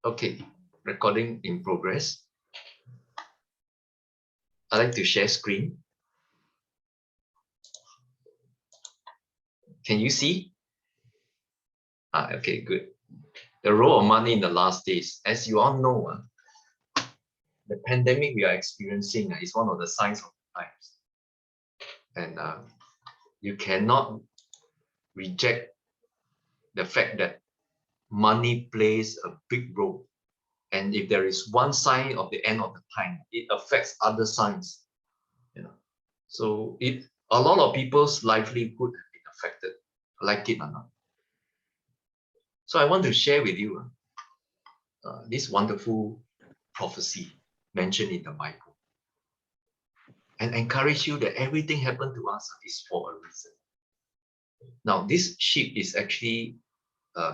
Okay, recording in progress. I'd like to share screen. Can you see? Okay, good. The role of money in the last days. As you all know, the pandemic we are experiencing is one of the signs of the times. And you cannot reject the fact that money plays a big role. And if there is one sign of the end of the time, it affects other signs. So a lot of people's livelihood have been affected, like it or not. So I want to share with you this wonderful prophecy mentioned in the Bible, and encourage you that everything happened to us is for a reason. Now, this ship is actually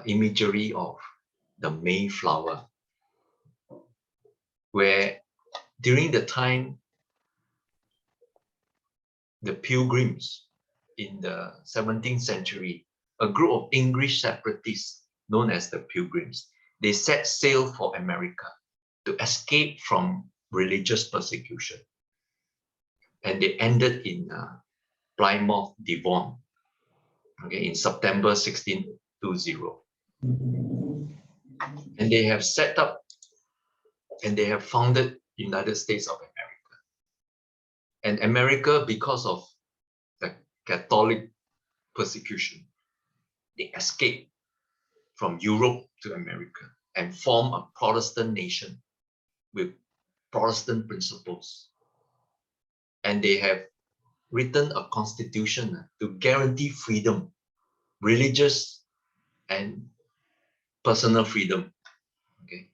imagery of the Mayflower, where during the time the Pilgrims in the 17th century, a group of English separatists known as the Pilgrims, they set sail for America to escape from religious persecution. And they ended in Plymouth, Devon, okay, in September 1620. And they have set up and they have founded United States of America. And America, because of the Catholic persecution, they escaped from Europe to America and form a Protestant nation with Protestant principles. And they have written a constitution to guarantee freedom, religious and personal freedom, okay,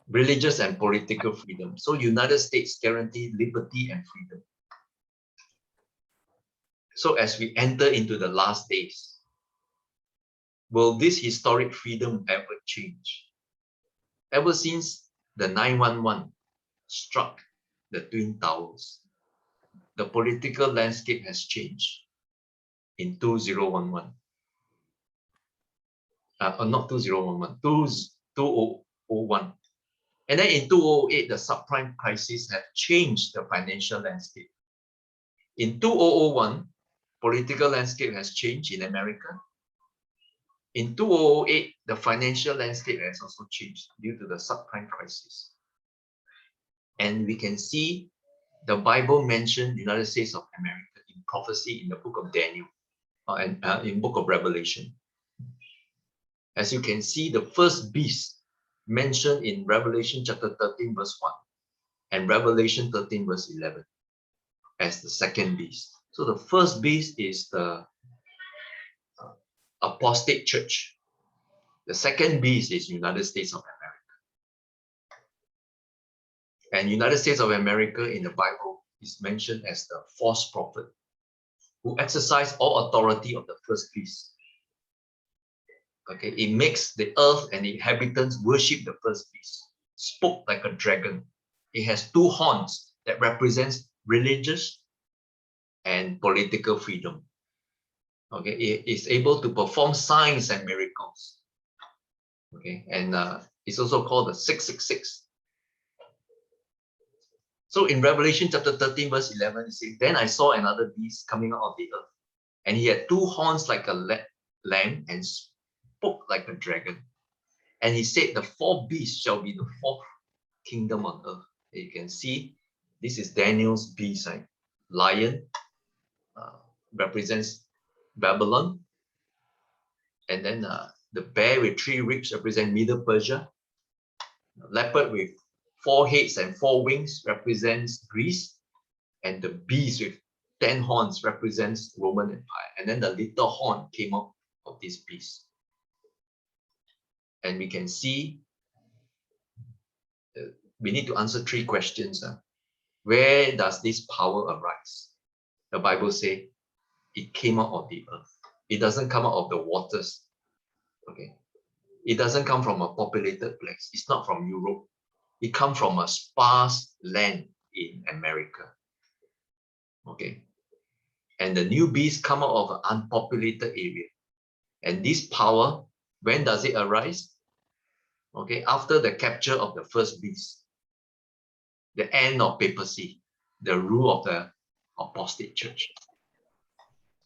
religious and political freedom. So United States guarantee liberty and freedom. So as we enter into the last days, will this historic freedom ever change? Ever since the 9/11 struck the Twin Towers, the political landscape has changed in 2011. Not 2011, 2001. And then in 2008, the subprime crisis have changed the financial landscape. In 2001, political landscape has changed in America. In 2008, the financial landscape has also changed due to the subprime crisis. And we can see the Bible mentioned the United States of America in prophecy in the book of Daniel and in book of Revelation. As you can see, the first beast mentioned in Revelation chapter 13 verse 1 and Revelation 13 verse 11 as the second beast. So the first beast is the apostate church. The second beast is United States of America. And United States of America in the Bible is mentioned as the false prophet who exercised all authority of the first beast. Okay, it makes the earth and the inhabitants worship the first beast, spoke like a dragon. It has two horns that represents religious and political freedom. Okay, it is able to perform signs and miracles. Okay, and it's also called the 666. So in Revelation chapter 13 verse 11, it says, "Then I saw another beast coming out of the earth, and he had two horns like a lamb and spoke like a dragon. And he said, the fourth beast shall be the fourth kingdom on earth." You can see this is Daniel's beast, right? Lion represents Babylon, and then the bear with 3 ribs represents Middle Persia. Leopard with 4 heads and 4 wings represents Greece, and the beast with 10 horns represents Roman Empire. And then the little horn came out of this beast. And we can see we need to answer 3 questions. Where does this power arise? The Bible says it came out of the earth. It doesn't come out of the waters. Okay, it doesn't come from a populated place. It's not from Europe. It comes from a sparse land in America. Okay, and the new beast come out of an unpopulated area. And this power, when does it arise? Okay, after the capture of the first beast, the end of papacy, the rule of the apostate church,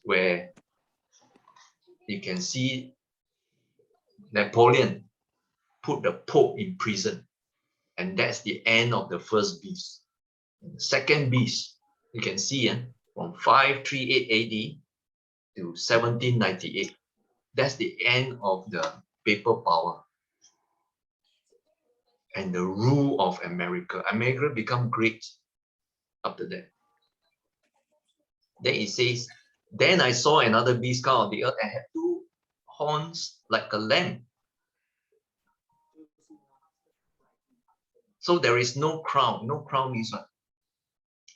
where you can see Napoleon put the Pope in prison, and that's the end of the first beast. And the second beast, you can see from 538 AD to 1798, that's the end of the papal power and the rule of America. America become great after that. Then it says, then I saw another beast come out of the earth and had two horns like a lamb. So there is no crown. No crown means what?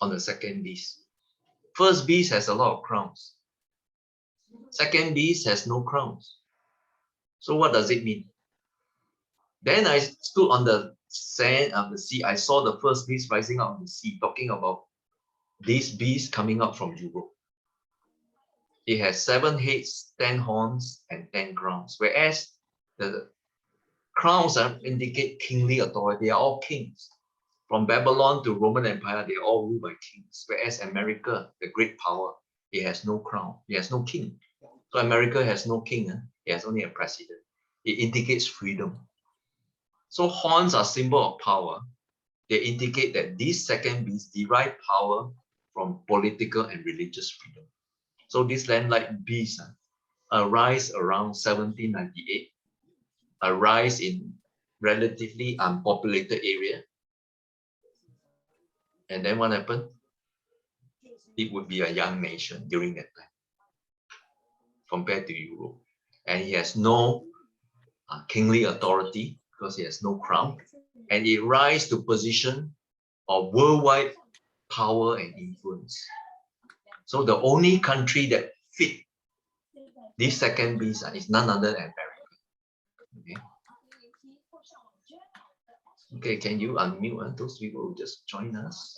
On the second beast. First beast has a lot of crowns. Second beast has no crowns. So what does it mean? Then I stood on the sand of the sea. I saw the first beast rising out of the sea, talking about this beast coming out from Europe. It has 7 heads, 10 horns, and 10 crowns. Whereas the crowns indicate kingly authority. They are all kings. From Babylon to Roman Empire, they are all ruled by kings. Whereas America, the great power, it has no crown. It has no king. So America has no king. It has only a president. It indicates freedom. So horns are symbol of power. They indicate that this second beast derive power from political and religious freedom. So this land-like beast arise around 1798, arise in relatively unpopulated area. And then what happened? It would be a young nation during that time compared to Europe. And he has no kingly authority because he has no crown. And it rise to position of worldwide power and influence. So the only country that fit this second beast is none other than America. Okay. Okay, can you unmute those people who just join us?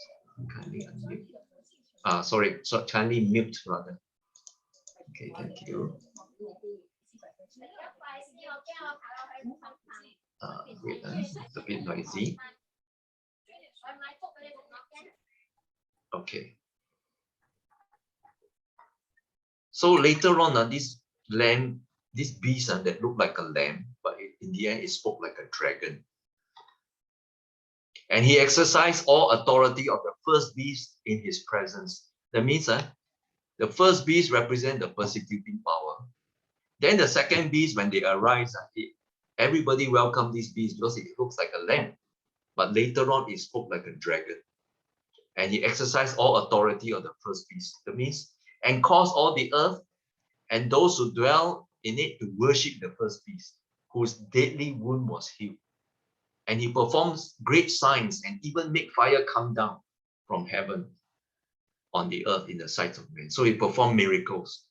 Kindly unmute. Sorry, so kindly mute rather. Okay, thank you. Wait, it's a bit noisy. Okay. So later on, this lamb, this beast that looked like a lamb, but in the end it spoke like a dragon. And he exercised all authority of the first beast in his presence. That means the first beast represents the persecuting power. Then the second beast, when they arise, everybody welcomed this beast because it looks like a lamb. But later on, it spoke like a dragon. And he exercised all authority of the first beast. That means, and caused all the earth and those who dwell in it to worship the first beast, whose deadly wound was healed. And he performs great signs and even make fire come down from heaven on the earth in the sight of men. So he performed miracles.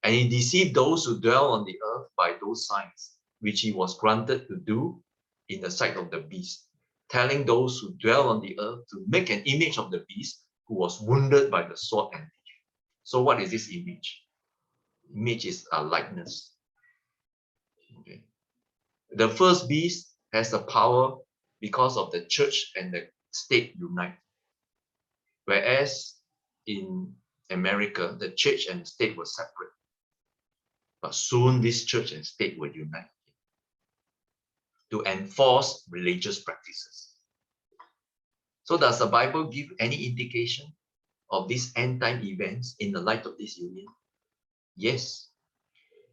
And he deceived those who dwell on the earth by those signs, which he was granted to do in the sight of the beast, telling those who dwell on the earth to make an image of the beast who was wounded by the sword and teeth. So what is this image? Image is a likeness. Okay. The first beast has the power because of the church and the state unite. Whereas in America, the church and the state were separate. But soon this church and state will unite to enforce religious practices. So does the Bible give any indication of these end-time events in the light of this union? Yes.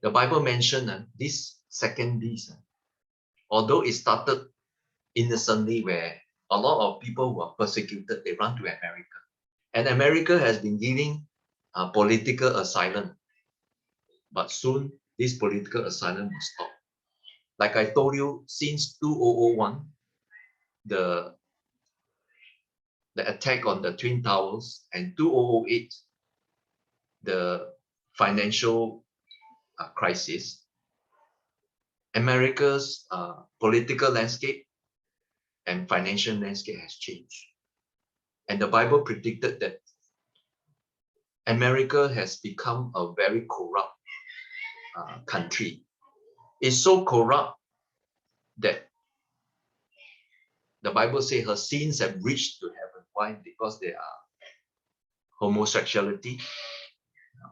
The Bible mentioned this second beast, although it started innocently where a lot of people were persecuted, they run to America. And America has been giving political asylum. But soon, this political asylum will stop. Like I told you, since 2001, the attack on the Twin Towers, and 2008, the financial crisis, America's political landscape and financial landscape has changed. And the Bible predicted that America has become a very corrupt country. It's so corrupt that the Bible says her sins have reached to heaven. Why? Because they are homosexuality,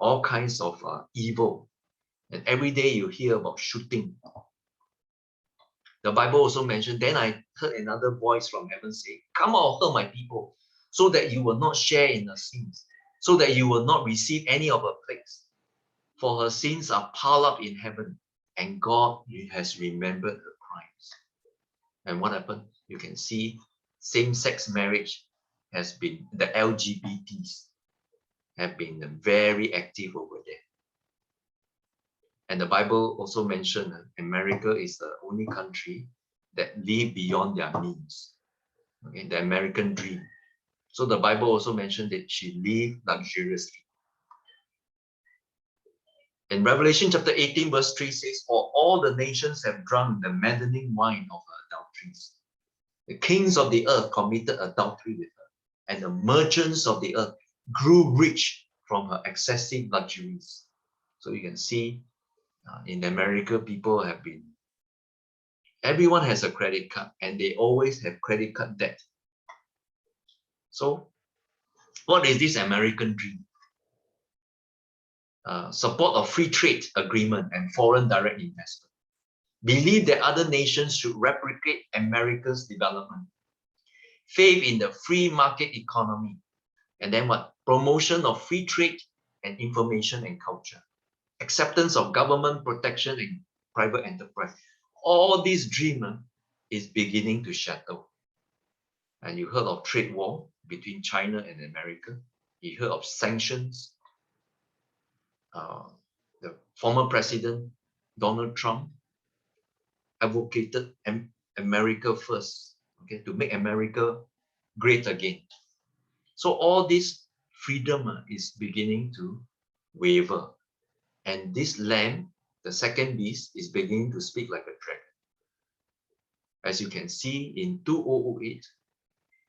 all kinds of evil. And every day you hear about shooting. The Bible also mentioned, then I heard another voice from heaven say, come out of her, my people, so that you will not share in her sins, so that you will not receive any of her plagues. For her sins are piled up in heaven, and God has remembered her crimes. And what happened? You can see same-sex marriage has been, the LGBTs have been very active over there. And the Bible also mentioned America is the only country that live beyond their means. Okay, the American dream. So the Bible also mentioned that she lived luxuriously. In Revelation chapter 18, verse 3 says, for all the nations have drunk the maddening wine of her adulteries. The kings of the earth committed adultery with her, and the merchants of the earth grew rich from her excessive luxuries. So you can see in America, people have been, everyone has a credit card, and they always have credit card debt. So what is this American dream? Support of free trade agreement and foreign direct investment. Believe that other nations should replicate America's development. Faith in the free market economy. And then what? Promotion of free trade and information and culture. Acceptance of government protection and private enterprise. All this dream is beginning to shatter. And you heard of trade war between China and America. You heard of sanctions. The former president, Donald Trump, advocated America first, okay, to make America great again. So all this freedom is beginning to waver. And this lamb, the second beast, is beginning to speak like a dragon. As you can see, in 2008,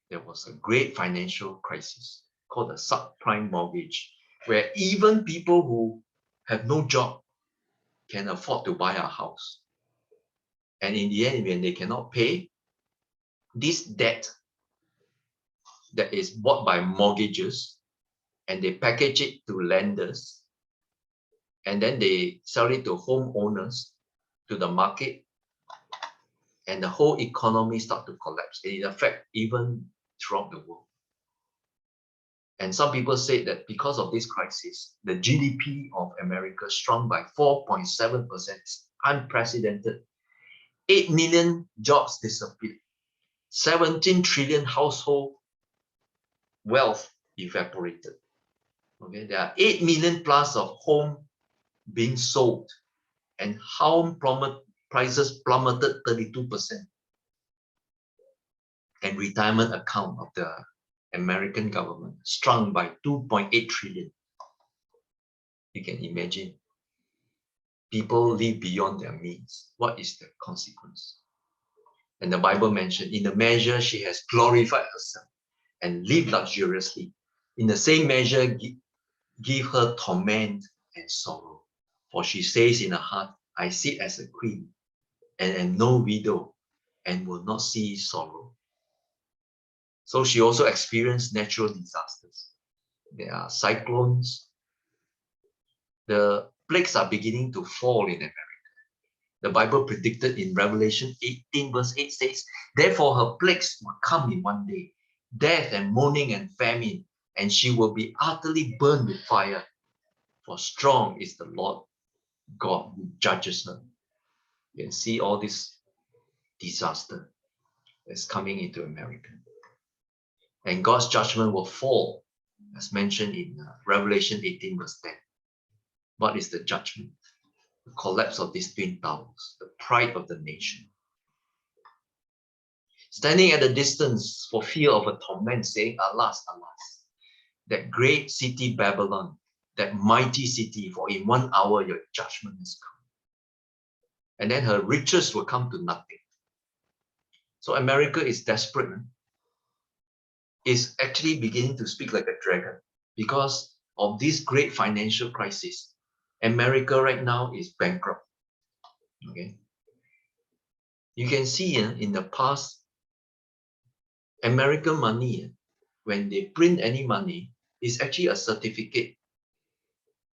there was a great financial crisis called the subprime mortgage, where even people who have no job can afford to buy a house. And in the end, when they cannot pay, this debt that is bought by mortgages, and they package it to lenders, and then they sell it to homeowners, to the market, and the whole economy start to collapse. It affects even throughout the world. And some people say that because of this crisis, the GDP of America shrunk by 4.7%, unprecedented. 8 million jobs disappeared. 17 trillion household wealth evaporated. Okay, there are 8 million plus of home being sold, and home prices plummeted 32%. And retirement account of the American government shrunk by 2.8 trillion. You can imagine. People live beyond their means. What is the consequence? And the Bible mentioned, in the measure she has glorified herself and lived luxuriously, in the same measure give her torment and sorrow. For she says in her heart, I sit as a queen and am no widow and will not see sorrow. So she also experienced natural disasters. There are cyclones. The plagues are beginning to fall in America. The Bible predicted in Revelation 18 verse 8 says, therefore her plagues will come in one day, death and mourning and famine, and she will be utterly burned with fire. For strong is the Lord God who judges her. You can see all this disaster that's coming into America. And God's judgment will fall, as mentioned in Revelation 18 verse 10. What is the judgment? The collapse of these twin towers, the pride of the nation. Standing at a distance for fear of a torment, saying, alas, alas, that great city Babylon, that mighty city, for in 1 hour your judgment has come. And then her riches will come to nothing. So America is desperate, is actually beginning to speak like a dragon because of this great financial crisis. America right now is bankrupt. Okay, You can see in the past, American money, when they print any money, is actually a certificate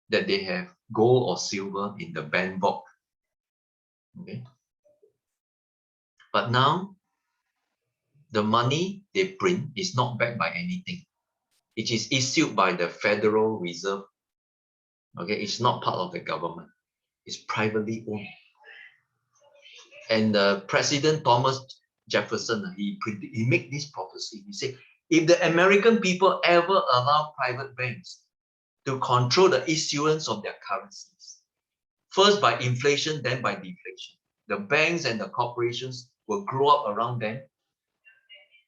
that they have gold or silver in the bank book. Okay. But now, the money they print is not backed by anything. It is issued by the Federal Reserve. Okay, it's not part of the government. It's privately owned. And President Thomas Jefferson, he made this prophecy. He said, if the American people ever allow private banks to control the issuance of their currencies, first by inflation, then by deflation, the banks and the corporations will grow up around them,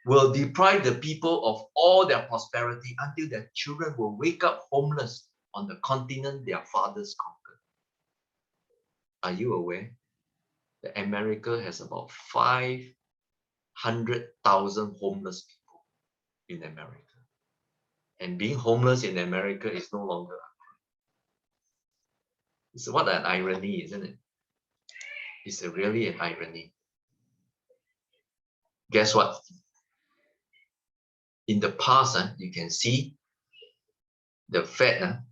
will deprive the people of all their prosperity until their children will wake up homeless on the continent their fathers conquered. Are you aware that America has about 500,000 homeless people in America? And being homeless in America is no longer. It's what an irony, isn't it? It's really an irony. Guess what? In the past, you can see the Fed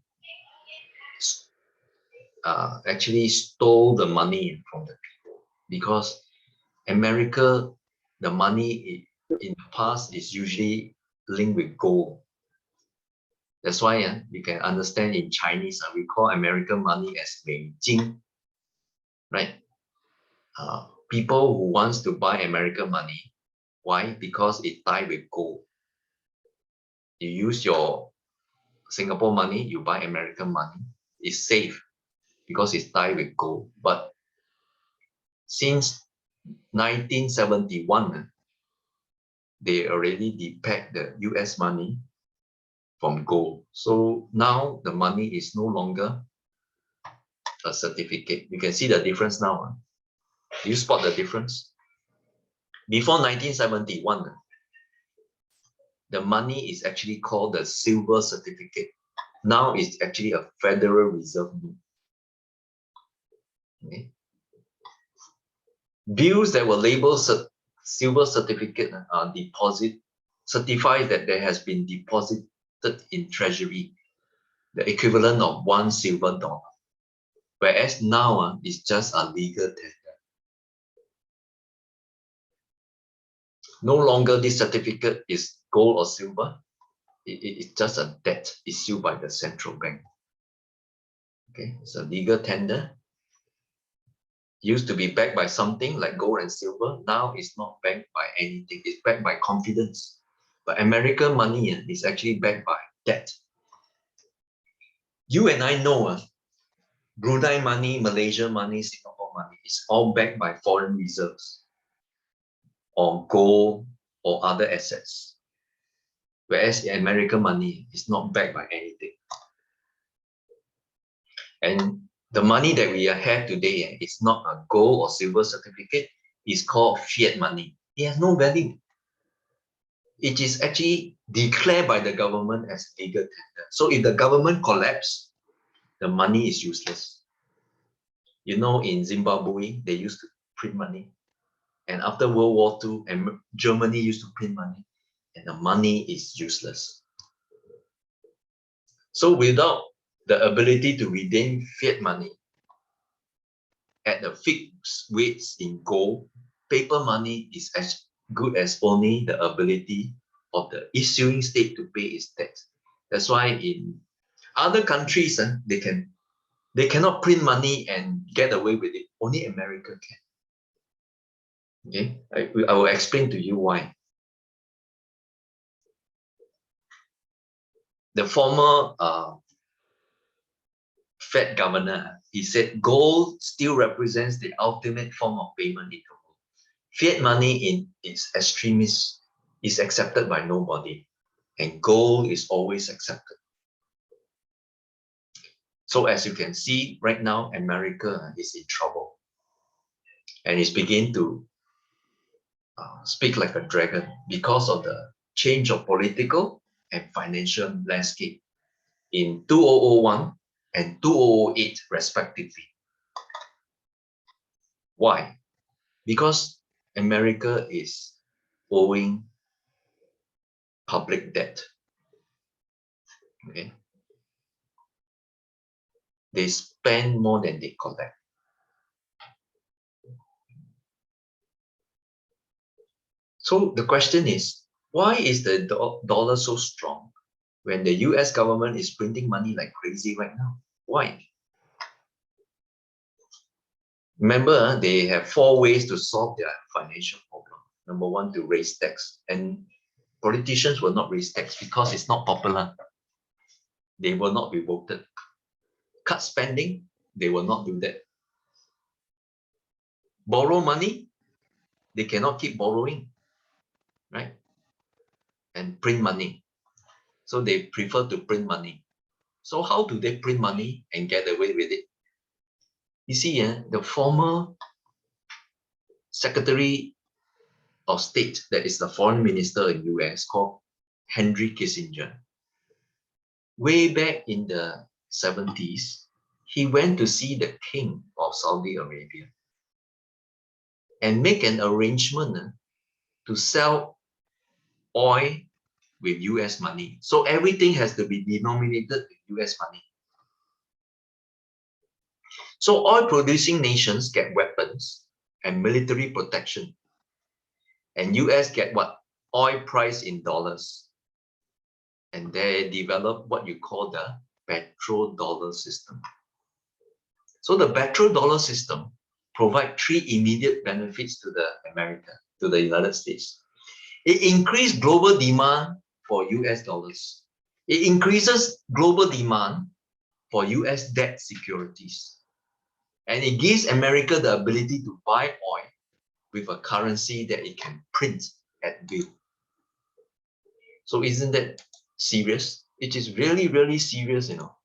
actually stole the money from the people, because America, the money in the past is usually linked with gold. That's why you can understand in Chinese, we call American money as 美金, right? People who wants to buy American money, why? Because it tied with gold. You use your Singapore money, you buy American money, it's safe because it's tied with gold. But since 1971, they already depegged the US money from gold. So now the money is no longer a certificate. You can see the difference now. Do you spot the difference? Before 1971, the money is actually called the silver certificate. Now it's actually a Federal Reserve note. Okay. Bills that were labeled silver certificate are certified that there has been deposited in treasury, the equivalent of $1 silver. Whereas now it's just a legal tender. No longer this certificate is gold or silver. It's just a debt issued by the central bank. Okay, it's a legal tender. Used to be backed by something like gold and silver. Now it's not backed by anything. It's backed by confidence. But American money is actually backed by debt. You and I know Brunei money, Malaysia money, Singapore money is all backed by foreign reserves or gold or other assets. Whereas American money is not backed by anything. And the money that we have today is not a gold or silver certificate. It's called fiat money. It has no value. It is actually declared by the government as legal tender. So if the government collapses, the money is useless. You know, in Zimbabwe, they used to print money. And after World War II, Germany used to print money. And the money is useless. So without the ability to redeem fiat money at the fixed rates in gold, paper money is as good as only the ability of the issuing state to pay its debt. That's why in other countries, they cannot print money and get away with it. Only America can. Okay, I will explain to you why. The former Fed governor, he said gold still represents the ultimate form of payment in the world. Fiat money in its extremis is accepted by nobody, and gold is always accepted. So as you can see, right now, America is in trouble, and it's beginning to speak like a dragon because of the change of political and financial landscape in 2001 and 2008 respectively. Why? Because America is owing public debt. Okay. They spend more than they collect. So the question is, why is the dollar so strong when the US government is printing money like crazy right now? Why? Remember, they have 4 ways to solve their financial problem. Number 1, to raise tax. And politicians will not raise tax because it's not popular. They will not be voted. Cut spending, they will not do that. Borrow money, they cannot keep borrowing, right? And print money. So they prefer to print money. So how do they print money and get away with it? You see, the former Secretary of State, that is the foreign minister in US, called Henry Kissinger. Way back in the 70s, he went to see the king of Saudi Arabia and make an arrangement to sell oil with US money. So everything has to be denominated with US money. So oil producing nations get weapons and military protection. And US get what? Oil price in dollars. And they develop what you call the petrodollar system. So the petrodollar system provide 3 immediate benefits to the United States. It increased global demand for US dollars. It increases global demand for US debt securities. And it gives America the ability to buy oil with a currency that it can print at will. So isn't that serious? It is really, really serious, you know.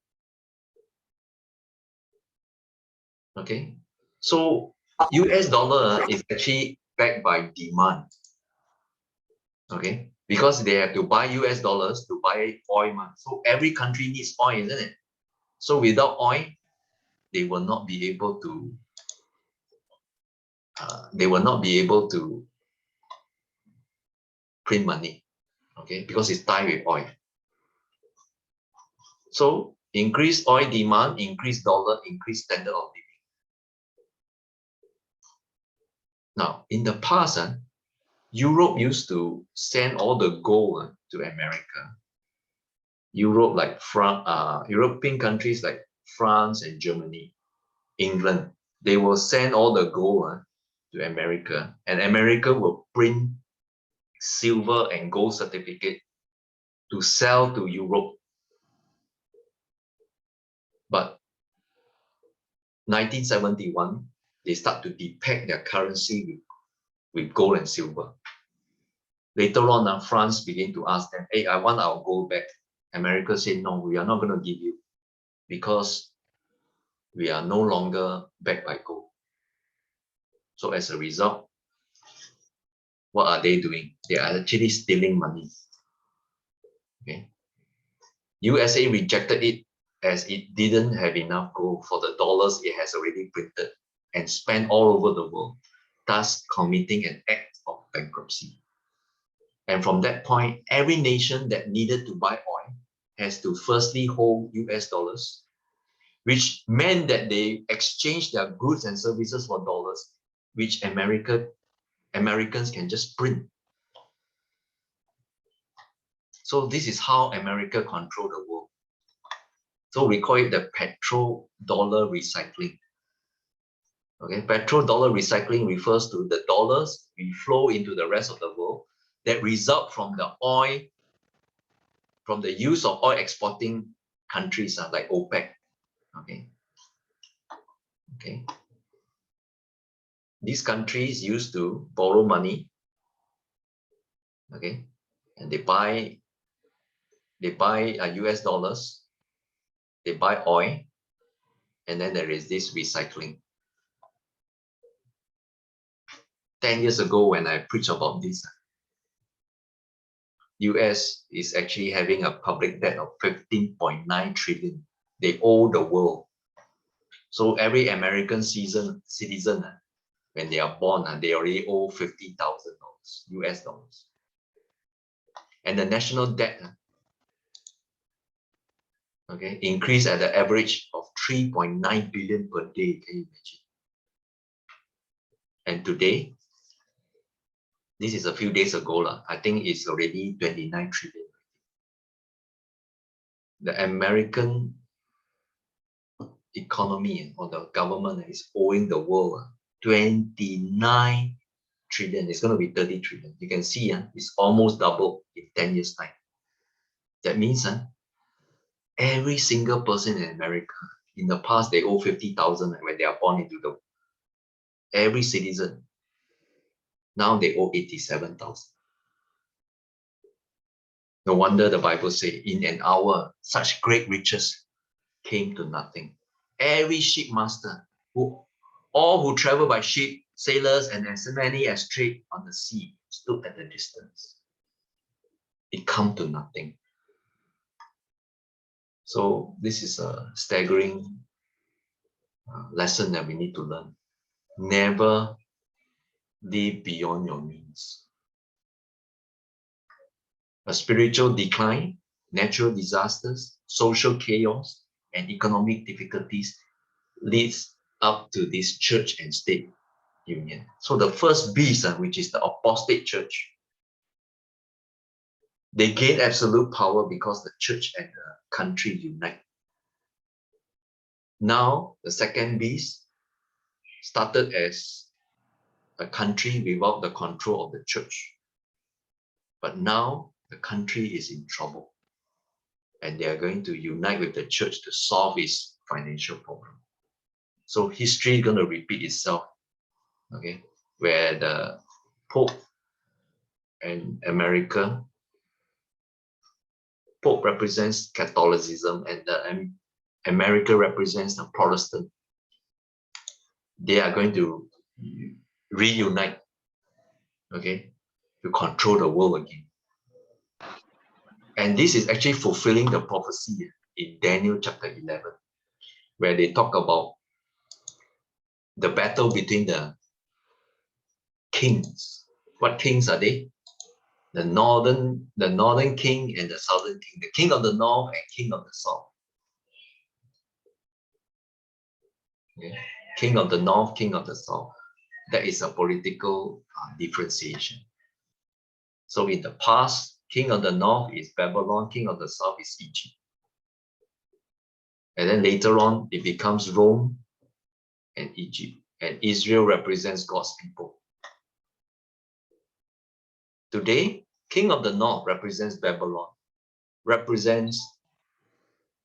Okay. So US dollar is actually backed by demand. Okay. Because they have to buy US dollars to buy oil. So every country needs oil, isn't it? So without oil, they will not be able to print money, okay, because it's tied with oil. So increase oil demand, increase dollar, increase standard of living. Now, in the past, Europe used to send all the gold to America. Europe, like European countries like France and Germany, England, they will send all the gold to America, and America will print silver and gold certificate to sell to Europe. But 1971, they start to depict their currency with gold and silver. Later on, France began to ask them, hey, I want our gold back. America said, no, we are not going to give you because we are no longer backed by gold. So as a result, what are they doing? They are actually stealing money. Okay. USA rejected it as it didn't have enough gold for the dollars it has already printed and spent all over the world, thus committing an act of bankruptcy. And from that point, every nation that needed to buy oil has to firstly hold US dollars, which meant that they exchanged their goods and services for dollars, which Americans can just print. So this is how America control the world. So we call it the petrodollar recycling. Okay, petrodollar recycling refers to the dollars we flow into the rest of the world that result from the oil, from the use of oil exporting countries like OPEC. Okay. Okay. These countries used to borrow money. Okay, and they buy US dollars, they buy oil, and then there is this recycling. 10 years ago, when I preached about this, US is actually having a public debt of 15.9 trillion. They owe the world. So every American citizen When they are born, they already owe $50,000 US dollars. And the national debt, okay, increased at the average of 3.9 billion per day. Can you imagine? And today, this is a few days ago, I think it's already 29 trillion. The American economy or the government is owing the world 29 trillion. It's going to be 30 trillion. You can see it's almost double in 10 years time. That means every single person in America, in the past they owe 50,000 when they are born into the world. Every citizen, now they owe 87,000. No wonder the Bible says, in an hour, such great riches came to nothing. Every shipmaster, all who travel by ship, sailors, and as many as trade on the sea, stood at a distance. It come to nothing. So this is a staggering lesson that we need to learn. Never live beyond your means. A spiritual decline, natural disasters, social chaos, and economic difficulties leads up to this church and state union. So the first beast, which is the apostate church, they gain absolute power because the church and the country unite. Now, the second beast started as a country without the control of the church. But now, the country is in trouble. And they are going to unite with the church to solve its financial problem. So history is going to repeat itself, okay? Where the Pope and America, Pope represents Catholicism and the America represents the Protestant. They are going to reunite, okay, to control the world again. And this is actually fulfilling the prophecy in Daniel chapter 11, where they talk about the battle between the kings. What kings are they? The northern king and the southern king, the king of the north and king of the south. Okay? King of the north, king of the south. That is a political differentiation. So in the past, king of the north is Babylon, king of the south is Egypt. And then later on, it becomes Rome and Egypt. And Israel represents God's people. Today, king of the north represents Babylon, represents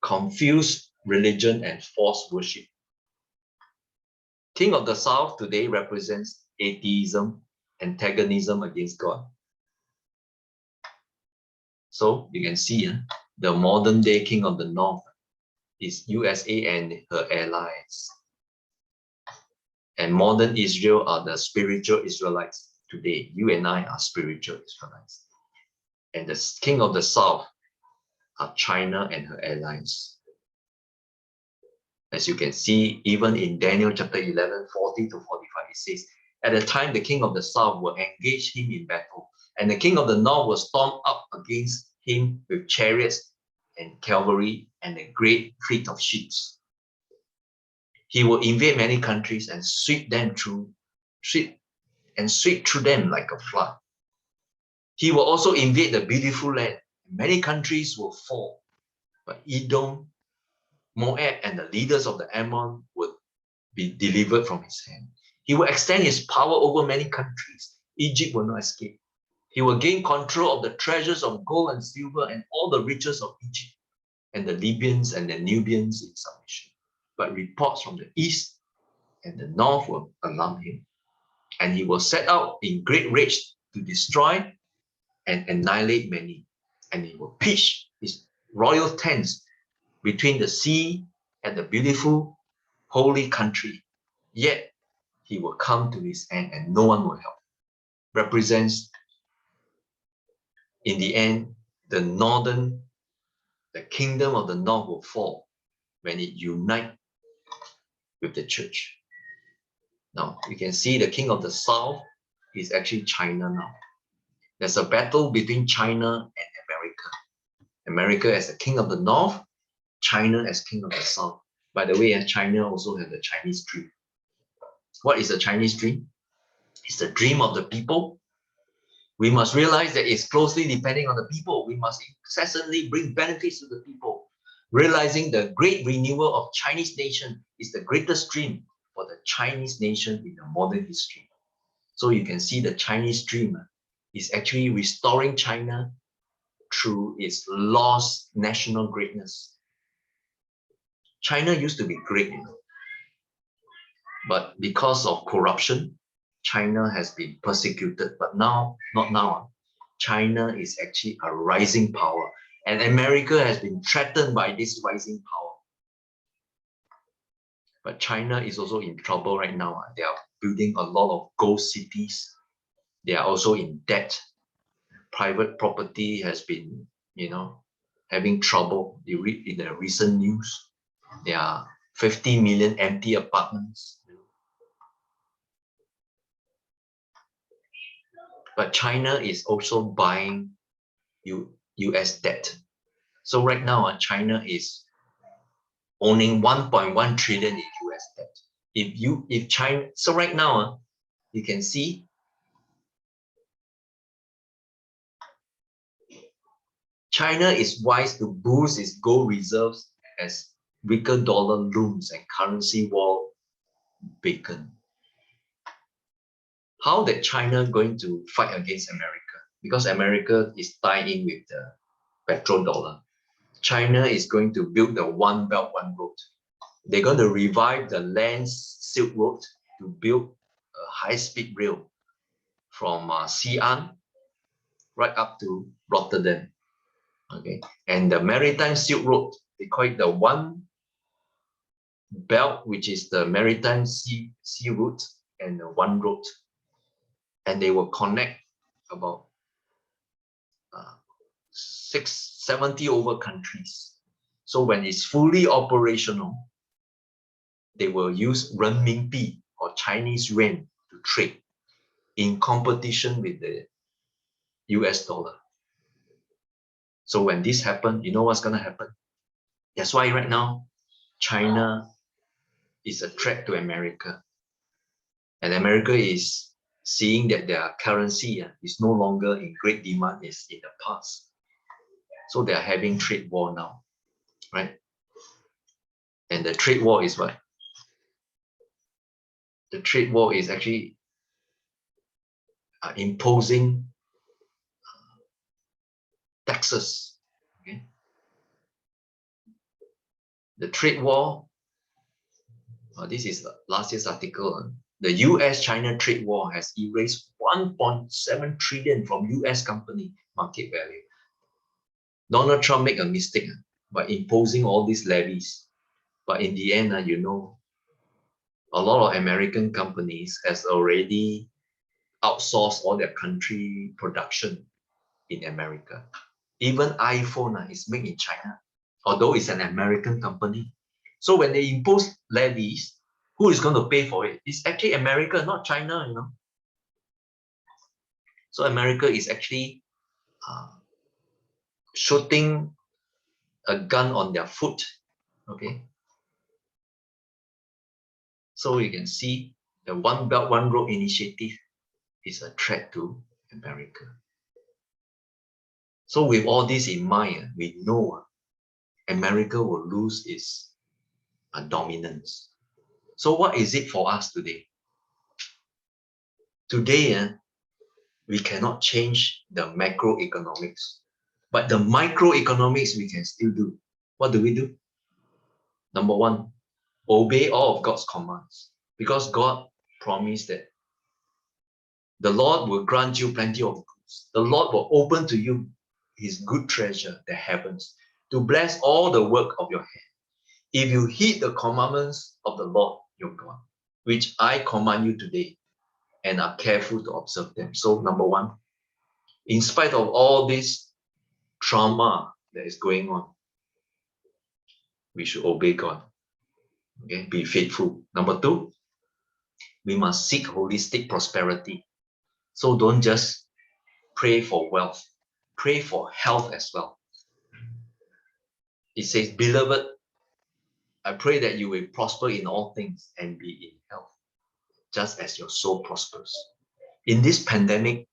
confused religion and false worship. King of the south today represents atheism, antagonism against God. So you can see the modern day king of the north is USA and her allies. And modern Israel are the spiritual Israelites today. You and I are spiritual Israelites. And the king of the south are China and her allies. As you can see, even in Daniel chapter 11, 40 to 45, it says, at the time the king of the south will engage him in battle, and the king of the north will storm up against him with chariots and cavalry and a great fleet of ships. He will invade many countries and sweep through them like a flood. He will also invade the beautiful land. Many countries will fall, but Edom, Moab, and the leaders of the Ammon would be delivered from his hand. He will extend his power over many countries. Egypt will not escape. He will gain control of the treasures of gold and silver and all the riches of Egypt, and the Libyans and the Nubians in submission. But reports from the east and the north will alarm him. And he will set out in great rage to destroy and annihilate many. And he will pitch his royal tents between the sea and the beautiful, holy country. Yet he will come to his end and no one will help. Represents, in the end, the kingdom of the north will fall when it unites with the church. Now, you can see the king of the south is actually China now. There's a battle between China and America. America as the king of the north, China as king of the south. By the way, China also has the Chinese dream. What is the Chinese dream? It's the dream of the people. We must realize that it's closely depending on the people. We must incessantly bring benefits to the people. Realizing the great renewal of Chinese nation is the greatest dream for the Chinese nation in the modern history. So you can see the Chinese dream is actually restoring China through its lost national greatness. China used to be great, but because of corruption, China has been persecuted. But now, not now, China is actually a rising power, and America has been threatened by this rising power. But China is also in trouble right now. They are building a lot of ghost cities. They are also in debt. Private property has been, having trouble. You read in the recent news, there are 50 million empty apartments. But China is also buying US debt. So right now, China is owning 1.1 trillion in US debt. So right now, you can see China is wise to boost its gold reserves as weaker dollar looms and currency war beckon. How that China going to fight against America? Because America is tied in with the petrodollar. China is going to build the One Belt, One Road. They're going to revive the land Silk Road to build a high-speed rail from Xi'an right up to Rotterdam. Okay, and the Maritime Silk Road, they call it the One Belt, which is the Maritime Sea Route, and the One Road. And they will connect about 70 over countries. So when it's fully operational, they will use renminbi or Chinese yuan to trade in competition with the US dollar. So when this happens, you know what's going to happen? That's why right now, China is a threat to America. And America is seeing that their currency is no longer in great demand as in the past. So they are having trade war now, right? And the trade war is what? The trade war is actually imposing taxes. Okay? The trade war, this is last year's article. The US-China trade war has erased 1.7 trillion from US company market value. Donald Trump made a mistake by imposing all these levies. But in the end, a lot of American companies has already outsourced all their country production in America. Even iPhone is made in China, although it's an American company. So when they impose levies, who is going to pay for it? It's actually America, not China, So America is actually shooting a gun on their foot, okay? So you can see the One Belt, One Road initiative is a threat to America. So with all this in mind, we know America will lose its dominance. So what is it for us today? Today, we cannot change the macroeconomics, but the microeconomics we can still do. What do we do? Number one, obey all of God's commands, because God promised that the Lord will grant you plenty of goods. The Lord will open to you his good treasure, the heavens, to bless all the work of your hand. If you heed the commandments of the Lord your God, which I command you today, and are careful to observe them. So number one, in spite of all this trauma that is going on, we should obey God. Okay, be faithful. Number two, we must seek holistic prosperity. So don't just pray for wealth, pray for health as well. It says, beloved, I pray that you will prosper in all things and be in health, just as your soul prospers. In this pandemic,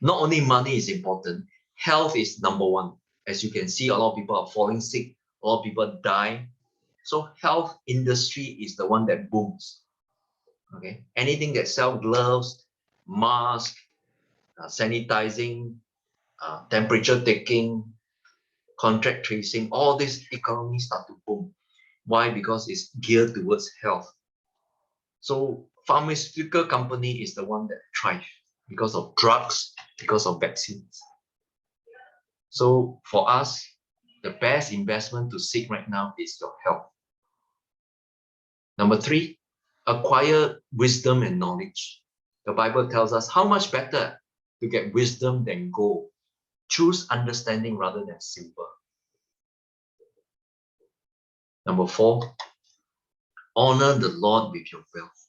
not only money is important, health is number one. As you can see, a lot of people are falling sick, a lot of people die. So health industry is the one that booms. Okay, anything that sells gloves, masks, sanitizing, temperature taking, contract tracing, all this economy start to boom. Why? Because it's geared towards health. So pharmaceutical company is the one that thrive because of drugs, because of vaccines. So for us, the best investment to seek right now is your health. Number three, acquire wisdom and knowledge. The Bible tells us how much better to get wisdom than gold. Choose understanding rather than silver. Number four, honor the Lord with your wealth.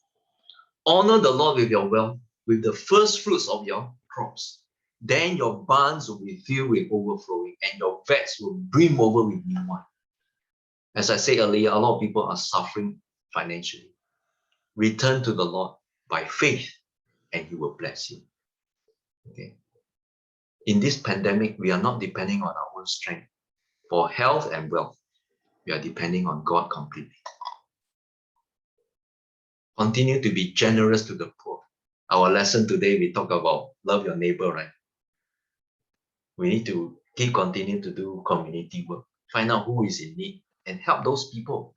Honor the Lord with your wealth, with the first fruits of your crops. Then your barns will be filled with overflowing, and your vats will brim over with new wine. As I said earlier, a lot of people are suffering financially. Return to the Lord by faith, and He will bless you. Okay. In this pandemic, we are not depending on our own strength. For health and wealth, we are depending on God completely. Continue to be generous to the poor. Our lesson today, we talk about love your neighbor, right? We need to continue to do community work. Find out who is in need and help those people.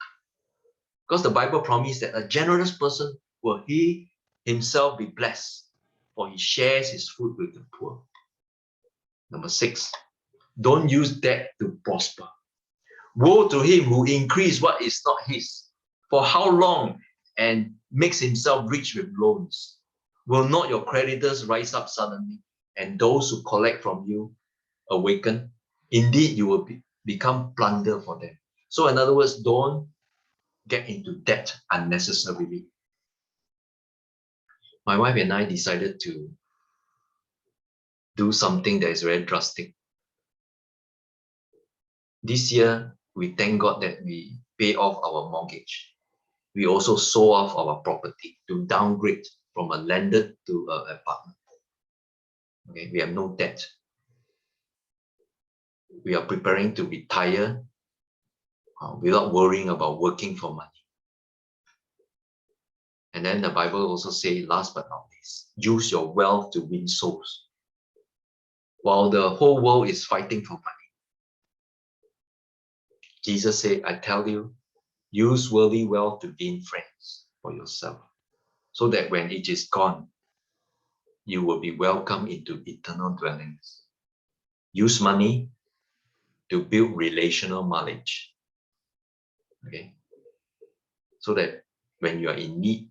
Because the Bible promised that a generous person will he himself be blessed, for he shares his food with the poor. Number six, don't use debt to prosper. Woe to him who increase what is not his. For how long and makes himself rich with loans? Will not your creditors rise up suddenly, and those who collect from you awaken? Indeed, you will become plunder for them. So in other words, don't get into debt unnecessarily. My wife and I decided to do something that is very drastic. This year, we thank God that we pay off our mortgage. We also sold off our property to downgrade from a landed to an apartment. Okay, we have no debt. We are preparing to retire without worrying about working for money. And then the Bible also says, last but not least, use your wealth to win souls. While the whole world is fighting for money, Jesus said, I tell you, use worldly wealth to gain friends for yourself, so that when it is gone, you will be welcomed into eternal dwellings. Use money to build relational knowledge. Okay? So that when you are in need,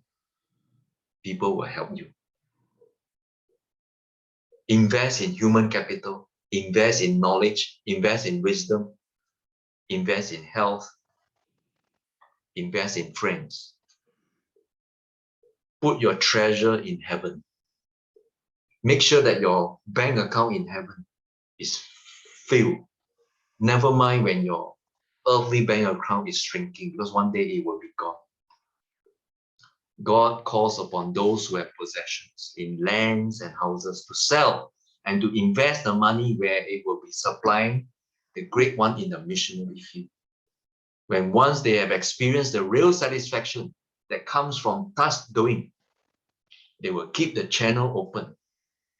people will help you. Invest in human capital, invest in knowledge, invest in wisdom, invest in health, invest in friends. Put your treasure in heaven. Make sure that your bank account in heaven is filled. Never mind when your earthly bank account is shrinking, because one day it will be gone. God calls upon those who have possessions in lands and houses to sell and to invest the money where it will be supplying the great one in the missionary field. When once they have experienced the real satisfaction that comes from task doing, they will keep the channel open,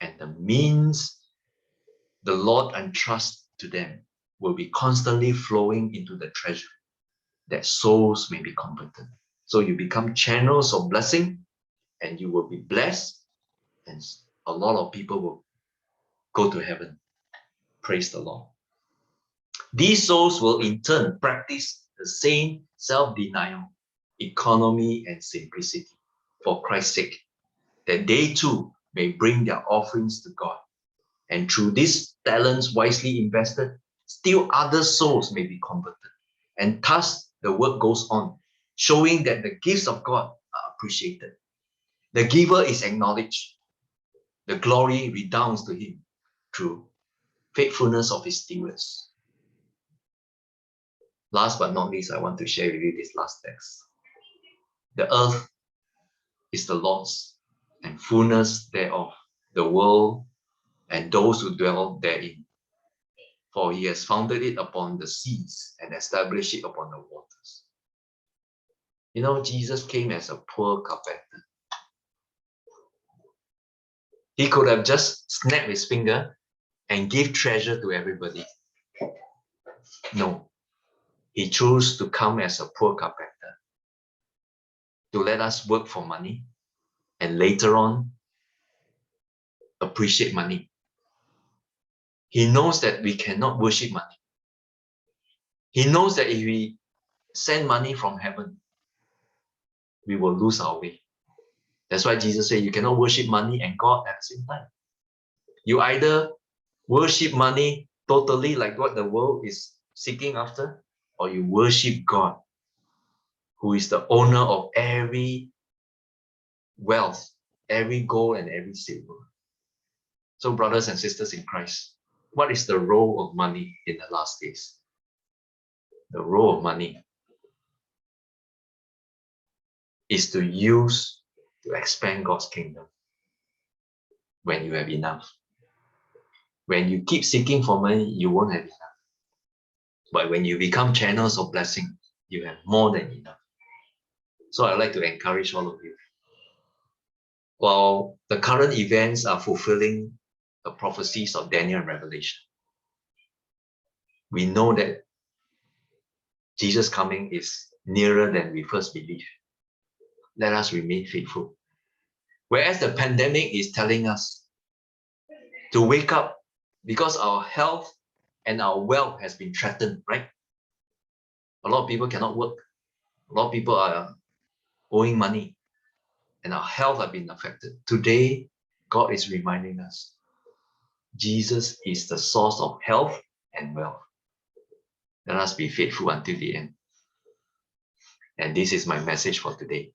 and the means the Lord entrusts to them will be constantly flowing into the treasure, that souls may be converted. So you become channels of blessing, and you will be blessed, and a lot of people will go to heaven. Praise the Lord. These souls will in turn practice the same self-denial, economy, and simplicity for Christ's sake, that they too may bring their offerings to God. And through these talents wisely invested, still other souls may be converted. And thus the work goes on, showing that the gifts of God are appreciated. The giver is acknowledged. The glory redounds to him through faithfulness of his stewards. Last but not least, I want to share with you this last text. The earth is the Lord's, and fullness thereof, the world and those who dwell therein. For he has founded it upon the seas and established it upon the waters. You know, Jesus came as a poor carpenter. He could have just snapped his finger and give treasure to everybody. No, he chose to come as a poor carpenter, to let us work for money and later on appreciate money. He knows that we cannot worship money. He knows that if we send money from heaven, we will lose our way. That's why Jesus said you cannot worship money and God at the same time. You either worship money totally like what the world is seeking after, or you worship God, who is the owner of every wealth, every gold and every silver. So brothers and sisters in Christ, what is the role of money in the last days? The role of money is to use to expand God's kingdom when you have enough. When you keep seeking for money, you won't have enough. But when you become channels of blessing, you have more than enough. So I'd like to encourage all of you. While the current events are fulfilling the prophecies of Daniel and Revelation, we know that Jesus' coming is nearer than we first believed. Let us remain faithful. Whereas the pandemic is telling us to wake up because our health and our wealth has been threatened, right? A lot of people cannot work. A lot of people are owing money and our health have been affected. Today, God is reminding us, Jesus is the source of health and wealth. Let us be faithful until the end. And this is my message for today.